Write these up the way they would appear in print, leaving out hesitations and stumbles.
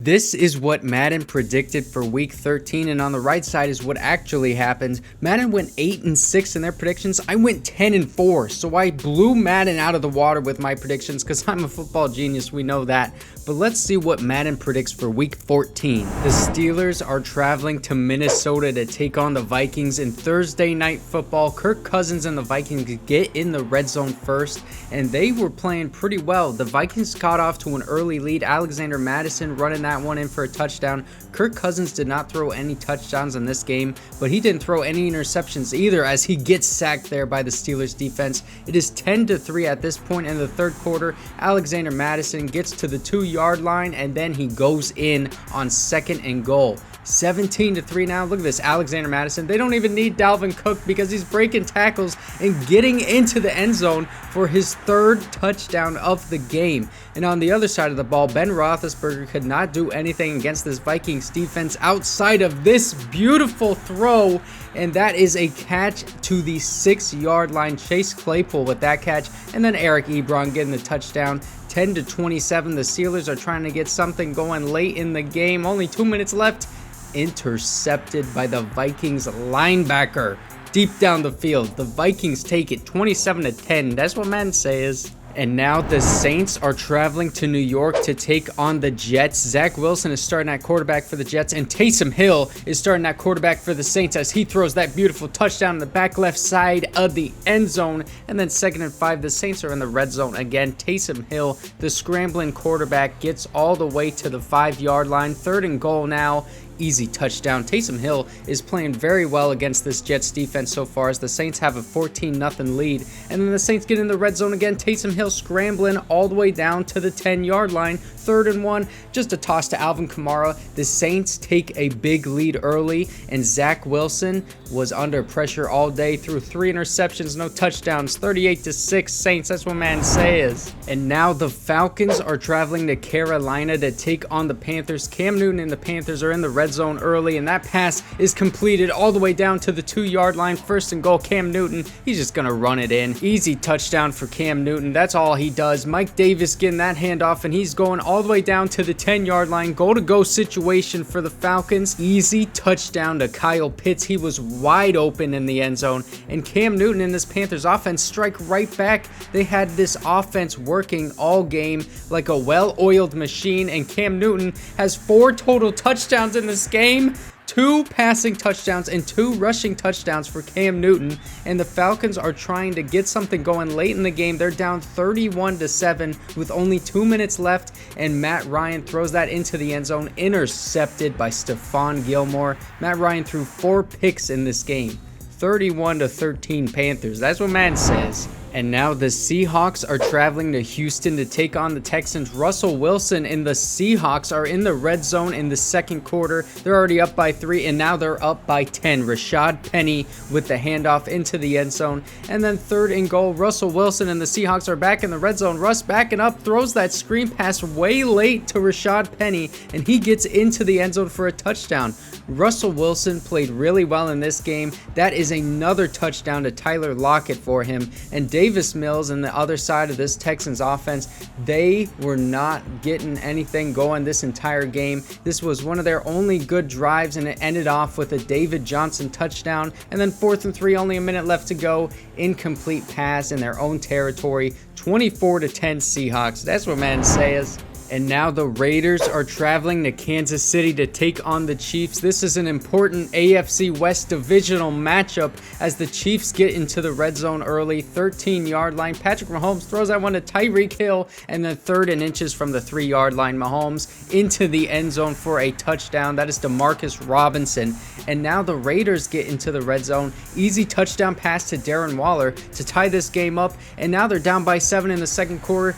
This is what Madden predicted for week 13, and on the right side is what actually happened. Madden went 8-6 in their predictions. I went 10-4, so I blew Madden out of the water with my predictions because I'm a football genius, we know that. But let's see what Madden predicts for week 14. The Steelers are traveling to Minnesota to take on the Vikings in Thursday night football. Kirk Cousins and the Vikings get in the red zone first, and they were playing pretty well. The Vikings got off to an early lead. Alexander Madison running that one in for a touchdown. Kirk Cousins did not throw any touchdowns in this game, but he didn't throw any interceptions either as he gets sacked there by the Steelers defense. It is 10-3 at this point in the third quarter. Alexander Madison gets to the 2-yard line and then he goes in on second and goal. 17-3 now. Look at this, Alexander Madison. They don't even need Dalvin Cook because he's breaking tackles and getting into the end zone for his third touchdown of the game. And on the other side of the ball, Ben Roethlisberger could not do anything against this Vikings defense outside of this beautiful throw, and that is a catch to the 6-yard line. Chase Claypool with that catch, and then Eric Ebron getting the touchdown. 10-27. The Steelers are trying to get something going late in the game. Only 2 minutes left. Intercepted by the Vikings linebacker deep down the field. The Vikings take it 27-10. That's what Madden says. And now the Saints are traveling to New York to take on the Jets. Zach Wilson is starting at quarterback for the Jets, and Taysom Hill is starting at quarterback for the Saints as he throws that beautiful touchdown in the back left side of the end zone. And then 2nd and 5, the Saints are in the red zone again. Taysom Hill, the scrambling quarterback, gets all the way to the 5-yard line. 3rd and goal now. Easy touchdown. Taysom Hill is playing very well against this Jets defense so far as the Saints have a 14-0 lead. And then the Saints get in the red zone again. Taysom Hill scrambling all the way down to the 10-yard line. 3rd and 1. Just a toss to Alvin Kamara. The Saints take a big lead early, and Zach Wilson was under pressure all day. Threw 3 interceptions, no touchdowns. 38-6 Saints. That's what man says. And now the Falcons are traveling to Carolina to take on the Panthers. Cam Newton and the Panthers are in the red zone early, and that pass is completed all the way down to the 2-yard line. 1st and goal. Cam Newton, he's just gonna run it in. Easy touchdown for Cam Newton. That's all he does. Mike Davis getting that handoff, and he's going all the way down to the 10-yard line. Goal-to-go situation for the Falcons. Easy touchdown to Kyle Pitts. He was wide open in the end zone, and Cam Newton and this Panthers offense strike right back. They had this offense working all game like a well-oiled machine, and Cam Newton has 4 total touchdowns in this game. 2 passing touchdowns and 2 rushing touchdowns for Cam Newton, and the Falcons are trying to get something going late in the game. They're down 31-7 with only 2 minutes left, and Matt Ryan throws that into the end zone, intercepted by Stephon Gilmore. Matt Ryan threw 4 picks in this game. 31-13 Panthers. That's what Madden says. And now the Seahawks are traveling to Houston to take on the Texans. Russell Wilson and the Seahawks are in the red zone in the second quarter. They're already up by 3, and now they're up by 10. Rashad Penny with the handoff into the end zone. And then 3rd and goal. Russell Wilson and the Seahawks are back in the red zone. Russ backing up, throws that screen pass way late to Rashad Penny, and he gets into the end zone for a touchdown. Russell Wilson played really well in this game. That is another touchdown to Tyler Lockett for him. And Davis Mills and the other side of this Texans offense, they were not getting anything going this entire game. This was one of their only good drives, and it ended off with a David Johnson touchdown. And then 4th and 3, only a minute left to go. Incomplete pass in their own territory. 24-10 Seahawks. That's what man says. And now the Raiders are traveling to Kansas City to take on the Chiefs. This is an important AFC West divisional matchup as the Chiefs get into the red zone early. 13-yard line. Patrick Mahomes throws that one to Tyreek Hill, and then 3rd and inches from the 3-yard line. Mahomes into the end zone for a touchdown. That is Demarcus Robinson. And now the Raiders get into the red zone. Easy touchdown pass to Darren Waller to tie this game up. And now they're down by 7 in the second quarter.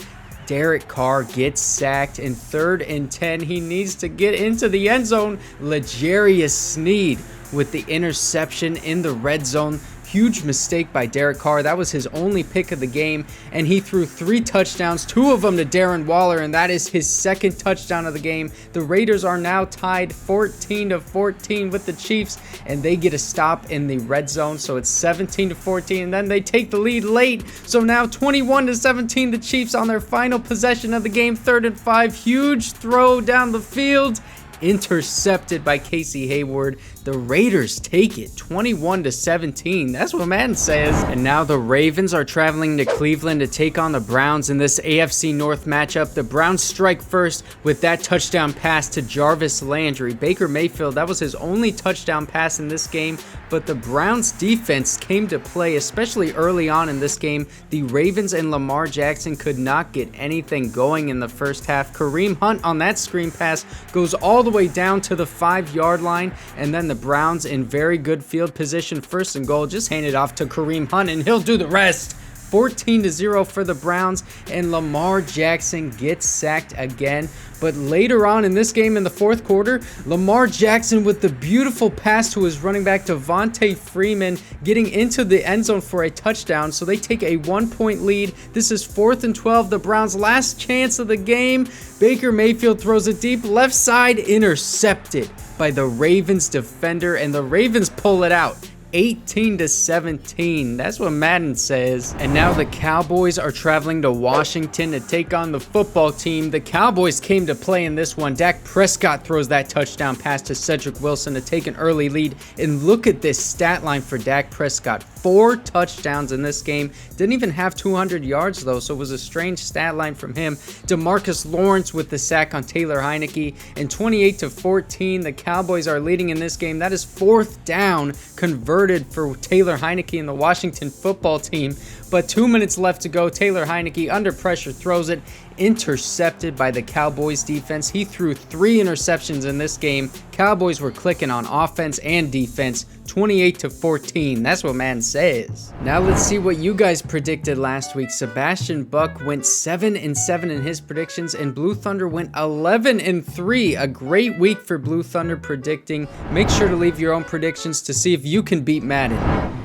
Derek Carr gets sacked in 3rd and 10. He needs to get into the end zone. L'Jarius Sneed with the interception in the red zone. Huge mistake by Derek Carr. That was his only pick of the game, and he threw 3 touchdowns, 2 of them to Darren Waller, and that is his second touchdown of the game. The Raiders are now tied 14-14 with the Chiefs, and they get a stop in the red zone, so it's 17-14, and then they take the lead late. So now 21-17, the Chiefs on their final possession of the game, 3rd and 5, huge throw down the field, intercepted by Casey Hayward. The Raiders take it 21-17. That's what Madden says. And now the Ravens are traveling to Cleveland to take on the Browns in this AFC North matchup. The Browns strike first with that touchdown pass to Jarvis Landry. Baker Mayfield, that was his only touchdown pass in this game, but the Browns defense came to play, especially early on in this game. The Ravens and Lamar Jackson could not get anything going in the first half. Kareem Hunt on that screen pass goes all the way down to the 5-yard line, and then the Browns in very good field position, 1st and goal, just hand it off to Kareem Hunt and he'll do the rest. 14-0 for the Browns, and Lamar Jackson gets sacked again. But later on in this game, in the 4th quarter, Lamar Jackson with the beautiful pass to his running back Devontae Freeman, getting into the end zone for a touchdown. So they take a 1-point lead. This is 4th and 12, the Browns' last chance of the game. Baker Mayfield throws it deep left side, intercepted by the Ravens defender, and the Ravens pull it out 18-17. That's what Madden says. And now the Cowboys are traveling to Washington to take on the football team. The Cowboys came to play in this one. Dak Prescott throws that touchdown pass to Cedric Wilson to take an early lead. And look at this stat line for Dak Prescott. 4 touchdowns in this game. Didn't even have 200 yards though, so it was a strange stat line from him. DeMarcus Lawrence with the sack on Taylor Heineke. And 28-14, the Cowboys are leading in this game. That is 4th down converted for Taylor Heineke and the Washington football team. But 2 minutes left to go. Taylor Heineke under pressure throws it, intercepted by the Cowboys defense. He threw 3 interceptions in this game. Cowboys were clicking on offense and defense. 28-14. That's what Madden says. Now let's see what you guys predicted last week. Sebastian Buck went 7-7 in his predictions, and Blue Thunder went 11-3. A great week for Blue Thunder predicting. Make sure to leave your own predictions to see if you can beat Madden.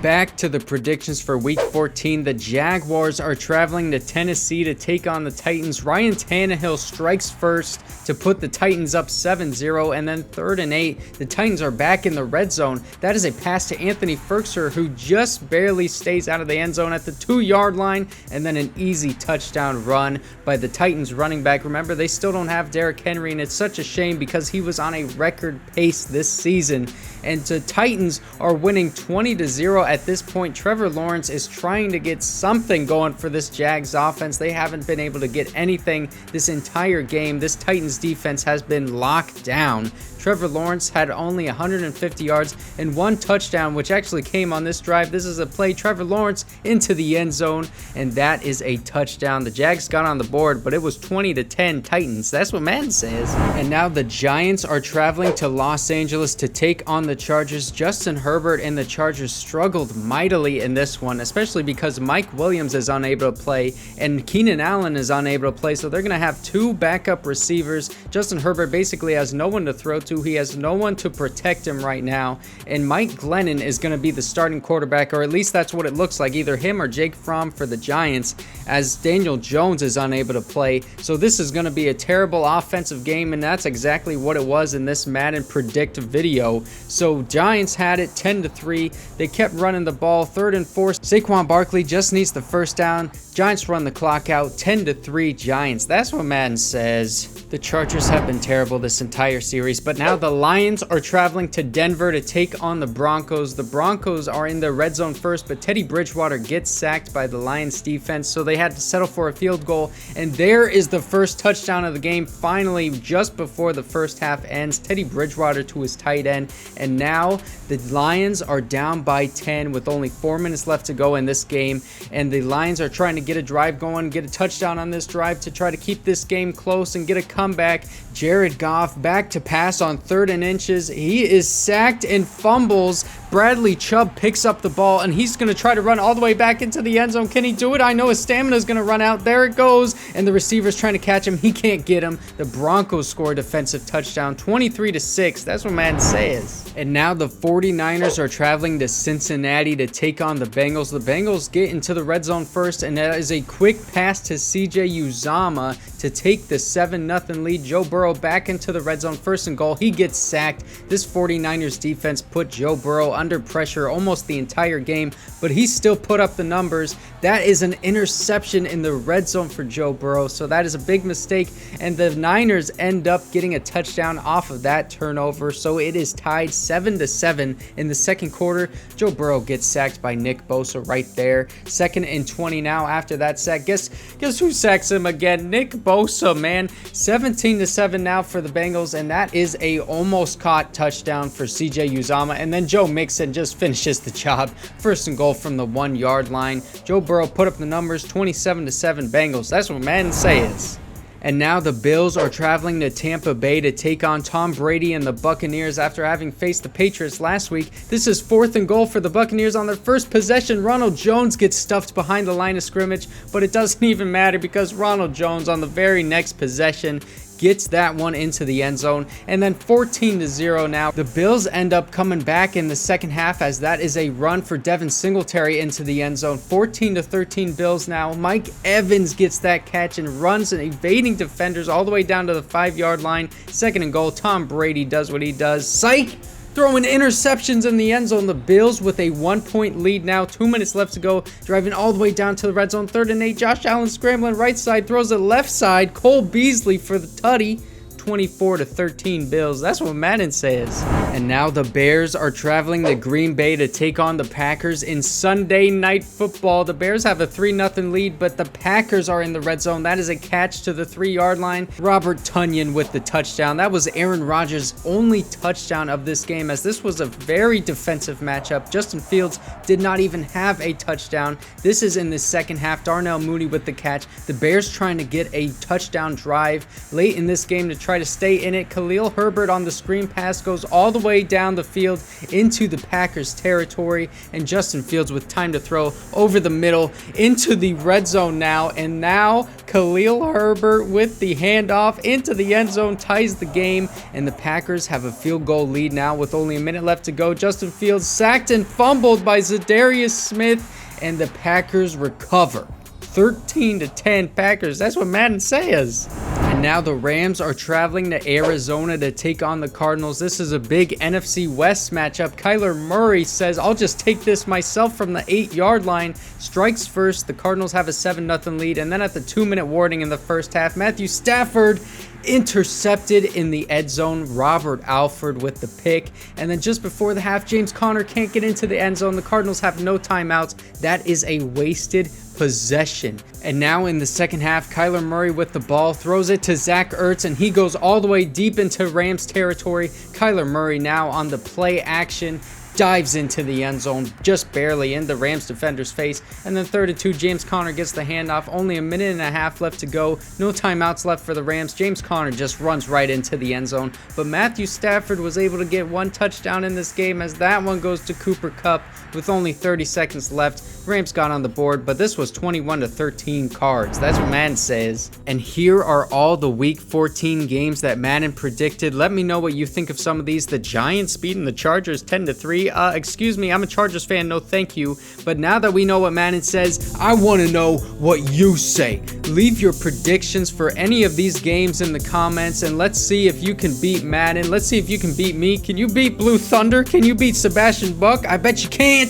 Back to the predictions for week 14. The Jaguars are traveling to Tennessee to take on the Titans. Ryan Tannehill strikes first to put the Titans up 7-0, and then 3rd and 8. The Titans are back in the red zone. That is a pass to Anthony Ferkser, who just barely stays out of the end zone at the 2-yard line, and then an easy touchdown run by the Titans running back. Remember, they still don't have Derrick Henry, and it's such a shame because he was on a record pace this season. And the Titans are winning 20-0 at this point. Trevor Lawrence is trying to get something going for this Jags offense. They haven't been able to get anything this entire game. This Titans defense has been locked down. Trevor Lawrence had only 150 yards and 1 touchdown, which actually came on this drive. This is a play, Trevor Lawrence into the end zone, and that is a touchdown. The Jags got on the board, but it was 20-10 Titans. That's what Madden says. And now the Giants are traveling to Los Angeles to take on the Chargers. Justin Herbert and the Chargers struggled mightily in this one, especially because Mike Williams is unable to play and Keenan Allen is unable to play, so they're going to have 2 backup receivers. Justin Herbert basically has no one to throw to. He has no one to protect him right now, and Mike Glennon is going to be the starting quarterback, or at least that's what it looks like, either him or Jake Fromm for the Giants, as Daniel Jones is unable to play. So this is going to be a terrible offensive game, and that's exactly what it was in this Madden Predict video. So Giants had it 10-3. They kept running the ball. 3rd and 4. Saquon Barkley just needs the 1st down. Giants run the clock out. 10-3 Giants. That's what Madden says. The Chargers have been terrible this entire series, but now the Lions are traveling to Denver to take on the Broncos. The Broncos are in the red zone first, but Teddy Bridgewater gets sacked by the Lions defense, so they had to settle for a field goal, and there is the first touchdown of the game. Finally, just before the first half ends, Teddy Bridgewater to his tight end, and now the Lions are down by 10 with only 4 minutes left to go in this game, and the Lions are trying to get a drive going, get a touchdown on this drive to try to keep this game close and get a comeback. Jared Goff back to pass on 3rd and inches. He is sacked and fumbles. Bradley Chubb picks up the ball, and he's going to try to run all the way back into the end zone. Can he do it? I know his stamina is going to run out. There it goes, and the receiver's trying to catch him. He can't get him. The Broncos score a defensive touchdown, 23-6. That's what Madden says. And now the 49ers are traveling to Cincinnati to take on the Bengals. The Bengals get into the red zone first, and that is a quick pass to CJ Uzomah to take the 7-0 lead. Joe Burrow back into the red zone, first and goal. He gets sacked. This 49ers defense put Joe Burrow under pressure almost the entire game, but he still put up the numbers. That is an interception in the red zone for Joe Burrow, so that is a big mistake, and the Niners end up getting a touchdown off of that turnover, so it is tied 7-7 in the second quarter. Joe Burrow gets sacked by Nick Bosa right there. 2nd and 20 now after that sack. Guess who sacks him again? Nick Bosa, man. 17-7 now for the Bengals, and that is a almost caught touchdown for CJ Uzomah, and then Joe Mixon just finishes the job. First and goal from the 1-yard line. Joe Burrow put up the numbers, 27-7 Bengals. That's what Madden says. And now the Bills are traveling to Tampa Bay to take on Tom Brady and the Buccaneers after having faced the Patriots last week. This is 4th and goal for the Buccaneers on their first possession. Ronald Jones gets stuffed behind the line of scrimmage, but it doesn't even matter because Ronald Jones on the very next possession gets that one into the end zone. And then 14-0 now. The Bills end up coming back in the second half as that is a run for Devin Singletary into the end zone. 14-13 Bills now. Mike Evans gets that catch and runs and evading defenders all the way down to the 5-yard line. 2nd and goal. Tom Brady does what he does. Psych! Throwing interceptions in the end zone. The Bills with a 1-point lead now. 2 minutes left to go. Driving all the way down to the red zone. 3rd and 8. Josh Allen scrambling right side. Throws it left side. Cole Beasley for the tutty. 24-13 Bills. That's what Madden says. And now the Bears are traveling to Green Bay to take on the Packers in Sunday Night Football. The Bears have a 3-0 lead, but the Packers are in the red zone. That is a catch to the 3-yard line. Robert Tonyan with the touchdown. That was Aaron Rodgers' only touchdown of this game, as this was a very defensive matchup. Justin Fields did not even have a touchdown. This is in the second half. Darnell Mooney with the catch. The Bears trying to get a touchdown drive late in this game to try to stay in it. Khalil Herbert on the screen pass goes all the way down the field into the Packers territory, and Justin Fields with time to throw over the middle into the red zone now, and now Khalil Herbert with the handoff into the end zone ties the game, and the Packers have a field goal lead now with only a minute left to go. Justin Fields sacked and fumbled by Zadarius Smith, and the Packers recover. 13-10 Packers. That's what Madden says. And now the Rams are traveling to Arizona to take on the Cardinals. This is a big NFC West matchup. Kyler Murray says, I'll just take this myself from the 8-yard line. Strikes first. The Cardinals have a 7-0 lead. And then at the 2-minute warning in the first half, Matthew Stafford intercepted in the end zone. Robert Alford with the pick. And then just before the half, James Conner can't get into the end zone. The Cardinals have no timeouts. That is a wasted possession. And now in the second half, Kyler Murray with the ball throws it to Zach Ertz, and he goes all the way deep into Rams territory. Kyler Murray now on the play action, dives into the end zone, just barely in the Rams defender's face. And then 3rd and 2, James Conner gets the handoff. Only a minute and a half left to go. No timeouts left for the Rams. James Conner just runs right into the end zone. But Matthew Stafford was able to get one touchdown in this game, as that one goes to Cooper Kupp with only 30 seconds left. Rams got on the board, but this was 21-13 Cards. That's what Madden says. And here are all the Week 14 games that Madden predicted. Let me know what you think of some of these. The Giants beating the Chargers 10-3. Excuse me, I'm a Chargers fan, no thank you. But now that we know what Madden says, I want to know what you say. Leave your predictions for any of these games in the comments, and let's see if you can beat Madden. Let's see if you can beat me. Can you beat Blue Thunder? Can you beat Sebastian Buck? I bet you can't.